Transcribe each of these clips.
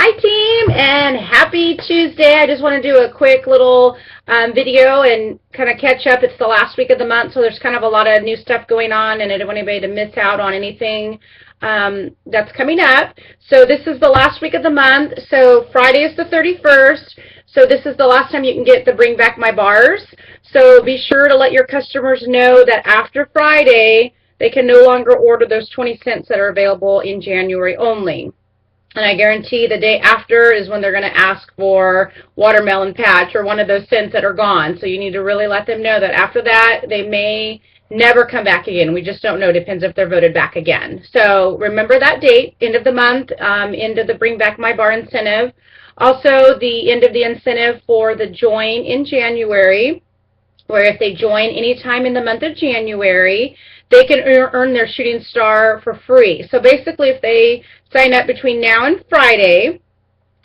Hi team, and happy Tuesday. I just want to do a quick little video and kind of catch up. It's the last week of the month, so there's kind of a lot of new stuff going on, and I don't want anybody to miss out on anything that's coming up. So this is the last week of the month, so Friday is the 31st, so this is the last time you can get the Bring Back My Bars. So be sure to let your customers know that after Friday, they can no longer order those 20 cents that are available in January only. And I guarantee the day after is when they're going to ask for Watermelon Patch or one of those scents that are gone. So you need to really let them know that after that, they may never come back again. We just don't know. Depends if they're voted back again. So remember that date, end of the month, end of the Bring Back My Bar incentive. Also, the end of the incentive for the join in January, where if they join anytime in the month of January, they can earn their shooting star for free. So basically, if they sign up between now and Friday,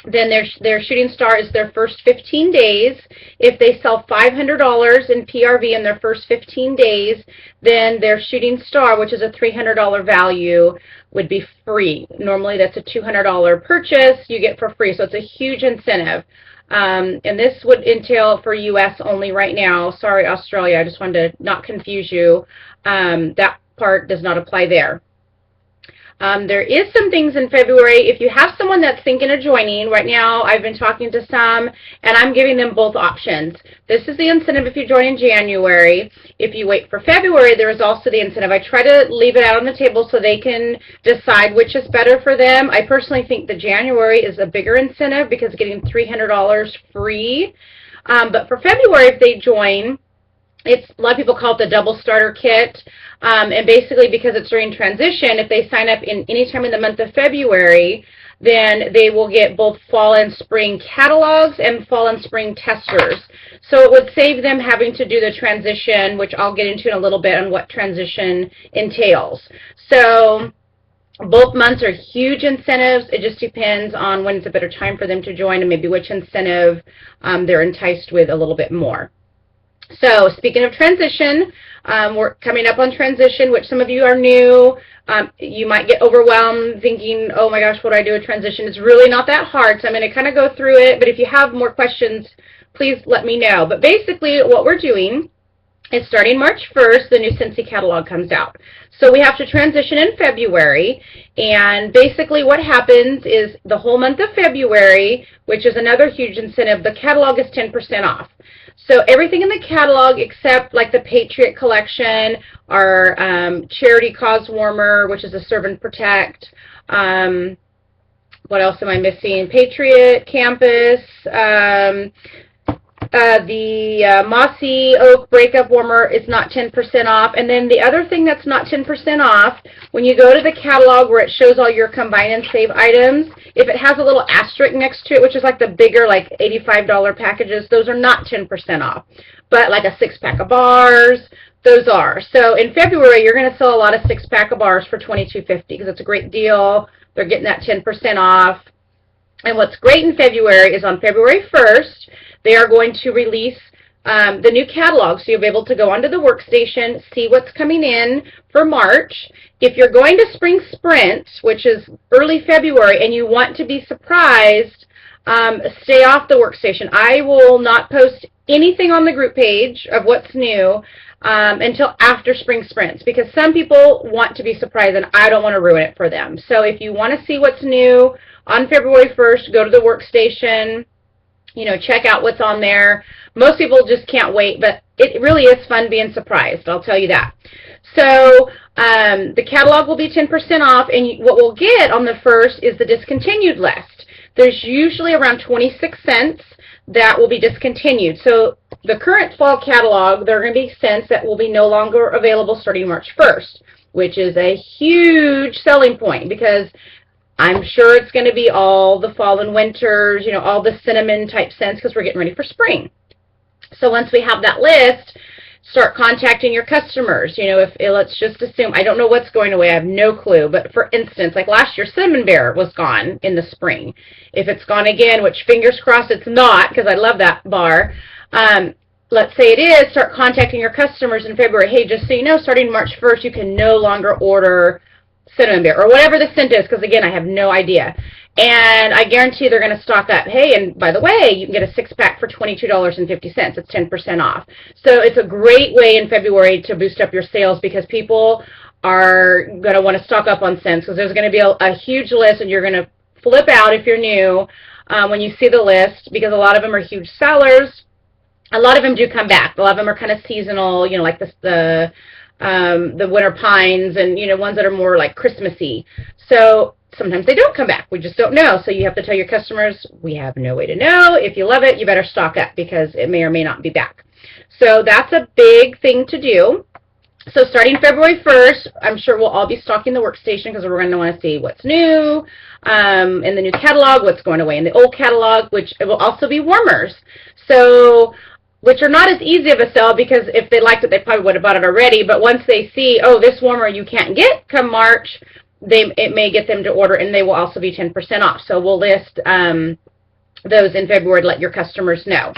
then their shooting star is their first 15 days. If they sell $500 in PRV in their first 15 days, then their shooting star, which is a $300 value, would be free. Normally, that's a $200 purchase you get for free, so it's a huge incentive. And this would entail for U.S. only right now. Sorry, Australia, I just wanted to not confuse you. That part does not apply there. There is some things in February. If you have someone that's thinking of joining, right now I've been talking to some, and I'm giving them both options. This is the incentive if you join in January. If you wait for February, there is also the incentive. I try to leave it out on the table so they can decide which is better for them. I personally think the January is a bigger incentive because getting $300 free. But for February, if they join, a lot of people call it the double starter kit, and basically because it's during transition, if they sign up in any time in the month of February, then they will get both fall and spring catalogs and fall and spring testers. So it would save them having to do the transition, which I'll get into in a little bit on what transition entails. So both months are huge incentives. It just depends on when it's a better time for them to join and maybe which incentive they're enticed with a little bit more. So speaking of transition, we're coming up on transition, which some of you are new. You might get overwhelmed thinking, oh my gosh, what do I do with transition? It's really not that hard, so I'm going to kind of go through it. But if you have more questions, please let me know. But basically what we're doing is starting March 1st, the new Scentsy catalog comes out. So we have to transition in February, and basically what happens is the whole month of February, which is another huge incentive, the catalog is 10% off. So everything in the catalog except like the Patriot collection, our charity cause warmer, which is a serve and protect. What else am I missing? Patriot Campus, the Mossy Oak Breakup Warmer is not 10% off. And then the other thing that's not 10% off, when you go to the catalog where it shows all your combine and save items, if it has a little asterisk next to it, which is like the bigger, like $85 packages, those are not 10% off. But like a 6-pack of bars, those are. So in February, you're going to sell a lot of 6-pack of bars for $22.50 because it's a great deal. They're getting that 10% off. And what's great in February is on February 1st, they are going to release the new catalog, so you'll be able to go onto the workstation, see what's coming in for March. If you're going to Spring Sprint, which is early February, and you want to be surprised, stay off the workstation. I will not post anything on the group page of what's new until after Spring Sprints, because some people want to be surprised, and I don't want to ruin it for them. So if you want to see what's new on February 1st, go to the workstation, check out what's on there. Most people just can't wait, but it really is fun being surprised, I'll tell you that. So the catalog will be 10% off, and what we'll get on the 1st is the discontinued list. There's usually around 26 scents that will be discontinued. So the current fall catalog, there are going to be scents that will be no longer available starting March 1st, which is a huge selling point because I'm sure it's going to be all the fall and winters, all the cinnamon type scents because we're getting ready for spring. So once we have that list, start contacting your customers. Let's just assume, I don't know what's going away, I have no clue, but for instance, like last year, Cinnamon Bear was gone in the spring. If it's gone again, which fingers crossed it's not because I love that bar, let's say it is, start contacting your customers in February. Hey, just so you know, starting March 1st, you can no longer order Cinnamon Bear or whatever the scent is, because again, I have no idea. And I guarantee they're going to stock up. Hey, and by the way, you can get a 6-pack for $22.50. It's 10% off. So it's a great way in February to boost up your sales because people are going to want to stock up on scents because there's going to be a huge list, and you're going to flip out if you're new when you see the list, because a lot of them are huge sellers. A lot of them do come back. A lot of them are kind of seasonal, you know, like the winter pines and, you know, ones that are more like Christmassy. So sometimes they don't come back. We just don't know. So you have to tell your customers, we have no way to know. If you love it, you better stock up because it may or may not be back. So that's a big thing to do. So starting February 1st, I'm sure we'll all be stocking the workstation because we're going to want to see what's new in the new catalog, what's going away in the old catalog, which it will also be warmers. So, which are not as easy of a sell because if they liked it, they probably would have bought it already. But once they see, oh, this warmer you can't get come March, it may get them to order, and they will also be 10% off. So we'll list those in February to let your customers know.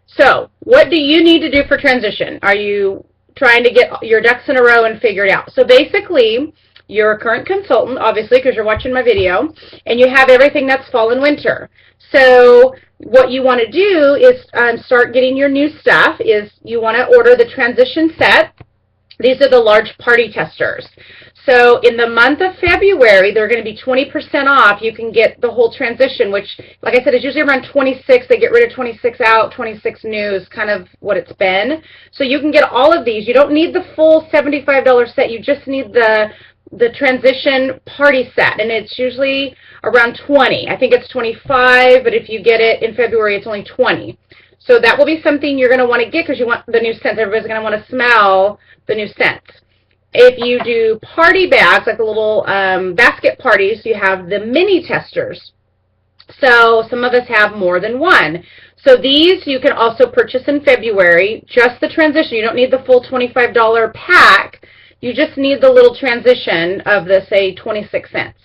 So what do you need to do for transition? Are you trying to get your ducks in a row and figure it out? So basically, you're a current consultant, obviously, because you're watching my video, and you have everything that's fall and winter. So what you want to do is start getting your new stuff. Is you want to order the transition set. These are the large party testers. So in the month of February, they're going to be 20% off. You can get the whole transition, which, like I said, is usually around 26. They get rid of 26 out, 26 new is kind of what it's been. So you can get all of these. You don't need the full $75 set. You just need the transition party set, and it's usually around 20. I think it's 25, but if you get it in February, it's only 20. So that will be something you're going to want to get because you want the new scents. Everybody's going to want to smell the new scents. If you do party bags, like the little basket parties, you have the mini testers. So some of us have more than one. So these you can also purchase in February, just the transition. You don't need the full $25 pack. You just need the little transition of the, say, 26 cents.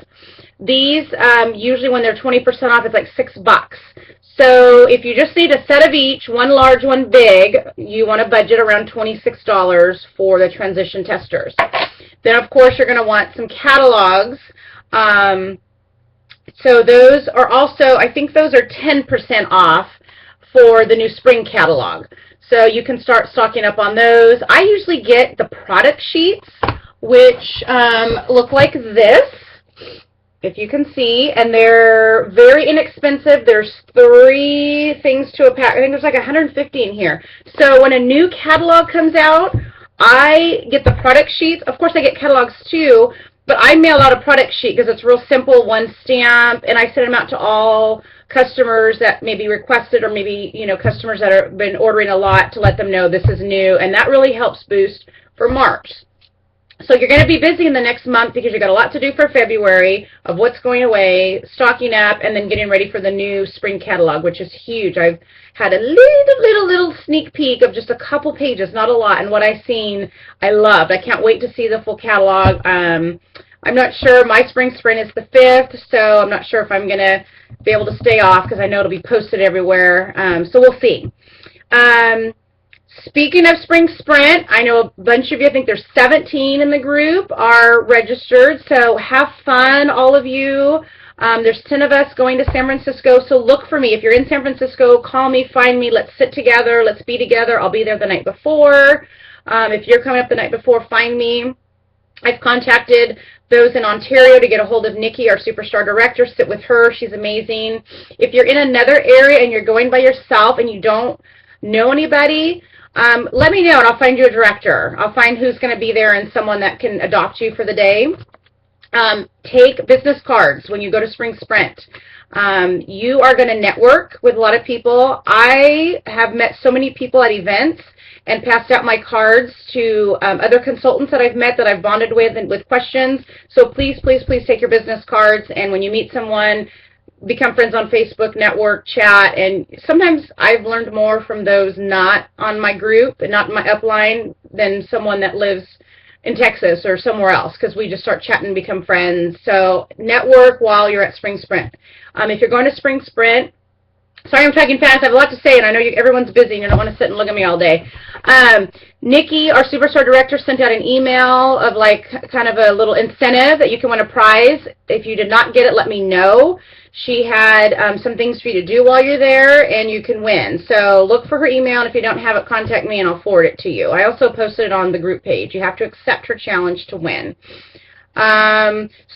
These, usually when they're 20% off, it's like $6. So if you just need a set of each, one large, one big, you want to budget around $26 for the transition testers. Then, of course, you're going to want some catalogs. So those are also, I think those are 10% off for the new spring catalog. So you can start stocking up on those. I usually get the product sheets, which look like this, if you can see, and they're very inexpensive. There's 3 things to a pack. I think there's like 150 in here. So when a new catalog comes out, I get the product sheets. Of course, I get catalogs too, but I mail out a product sheet because it's real simple, one stamp, and I send them out to all customers that maybe requested, or maybe, you know, customers that have been ordering a lot, to let them know this is new, and that really helps boost for March. So you're going to be busy in the next month because you've got a lot to do for February of what's going away, stocking up, and then getting ready for the new spring catalog, which is huge. I've had a little sneak peek of just a couple pages, not a lot, and what I've seen I loved. I can't wait to see the full catalog. I'm not sure. My spring sprint is the 5th, so I'm not sure if I'm going to be able to stay off because I know it'll be posted everywhere. So we'll see. Speaking of Spring Sprint, I know a bunch of you, I think there's 17 in the group, are registered, so have fun, all of you. There's 10 of us going to San Francisco, so look for me. If you're in San Francisco, call me, find me, let's sit together, let's be together. I'll be there the night before. If you're coming up the night before, find me. I've contacted those in Ontario to get a hold of Nikki, our superstar director. Sit with her. She's amazing. If you're in another area and you're going by yourself and you don't know anybody, let me know and I'll find you a director. I'll find who's going to be there and someone that can adopt you for the day. Take business cards when you go to Spring Sprint. You are going to network with a lot of people. I have met so many people at events and passed out my cards to other consultants that I've met that I've bonded with and with questions. So please, please, please take your business cards, and when you meet someone, become friends on Facebook, network, chat, and sometimes I've learned more from those not on my group and not in my upline than someone that lives in Texas or somewhere else, because we just start chatting and become friends. So network while you're at Spring Sprint. If you're going to Spring Sprint, Sorry I'm talking fast. I have a lot to say, and I know everyone's busy and you don't want to sit and look at me all day. Nikki, our Superstar Director, sent out an email of like kind of a little incentive that you can win a prize. If you did not get it, let me know. She had some things for you to do while you're there, and you can win. So look for her email, and if you don't have it, contact me, and I'll forward it to you. I also posted it on the group page. You have to accept her challenge to win.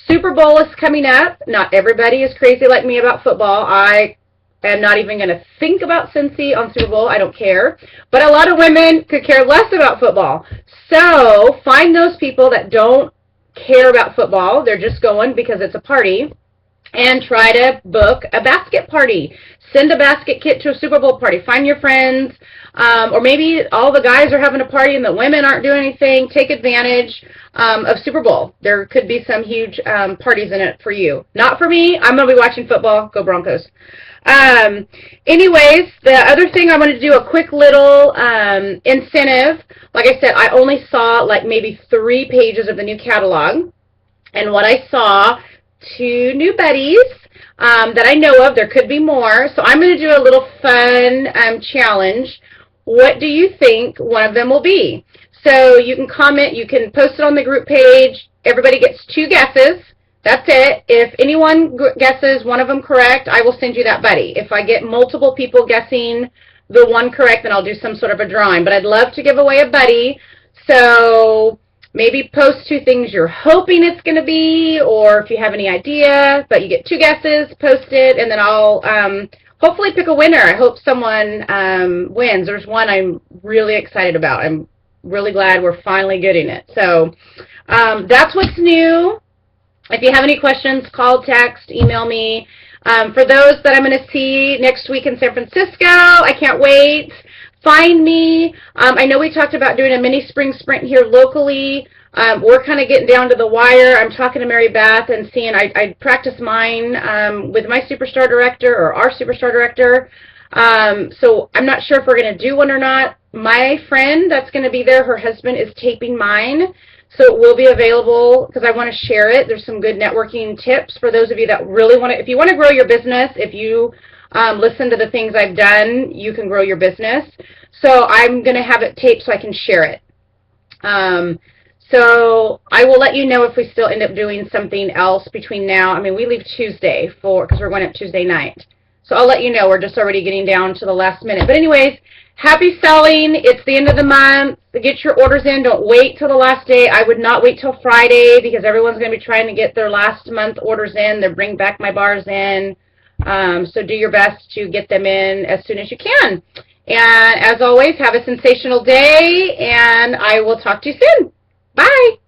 Super Bowl is coming up. Not everybody is crazy like me about football. I am not even going to think about Scentsy on Super Bowl. I don't care. But a lot of women could care less about football. So find those people that don't care about football. They're just going because it's a party. And try to book a basket party. Send a basket kit to a Super Bowl party. Find your friends. Or maybe all the guys are having a party and the women aren't doing anything. Take advantage of Super Bowl. There could be some huge parties in it for you. Not for me. I'm going to be watching football. Go Broncos. Anyways, the other thing I wanted to do a quick little incentive. Like I said, I only saw like maybe 3 pages of the new catalog. And what I saw, 2 new buddies that I know of. There could be more. So I'm going to do a little fun challenge. What do you think one of them will be? So you can comment. You can post it on the group page. Everybody gets 2 guesses. That's it. If anyone guesses one of them correct, I will send you that buddy. If I get multiple people guessing the one correct, then I'll do some sort of a drawing. But I'd love to give away a buddy. So maybe post 2 things you're hoping it's going to be, or if you have any idea, but you get 2 guesses, post it, and then I'll hopefully pick a winner. I hope someone wins. There's one I'm really excited about. I'm really glad we're finally getting it. So that's what's new. If you have any questions, call, text, email me. For those that I'm going to see next week in San Francisco, I can't wait. Find me. I know we talked about doing a mini spring sprint here locally. We're kind of getting down to the wire. I'm talking to Mary Beth and seeing, I practice mine with my Superstar Director or our Superstar Director. So I'm not sure if we're going to do one or not. My friend that's going to be there, her husband is taping mine. So it will be available because I want to share it. There's some good networking tips for those of you that really want to, if you want to grow your business, if you listen to the things I've done, you can grow your business. So I'm going to have it taped so I can share it. So I will let you know if we still end up doing something else between now. I mean, we leave Tuesday because we're going up Tuesday night. So I'll let you know. We're just already getting down to the last minute. But anyways, happy selling. It's the end of the month. Get your orders in. Don't wait till the last day. I would not wait till Friday because everyone's going to be trying to get their last month orders in. They're bring back my bars in. So do your best to get them in as soon as you can. And as always, have a sensational day, and I will talk to you soon. Bye.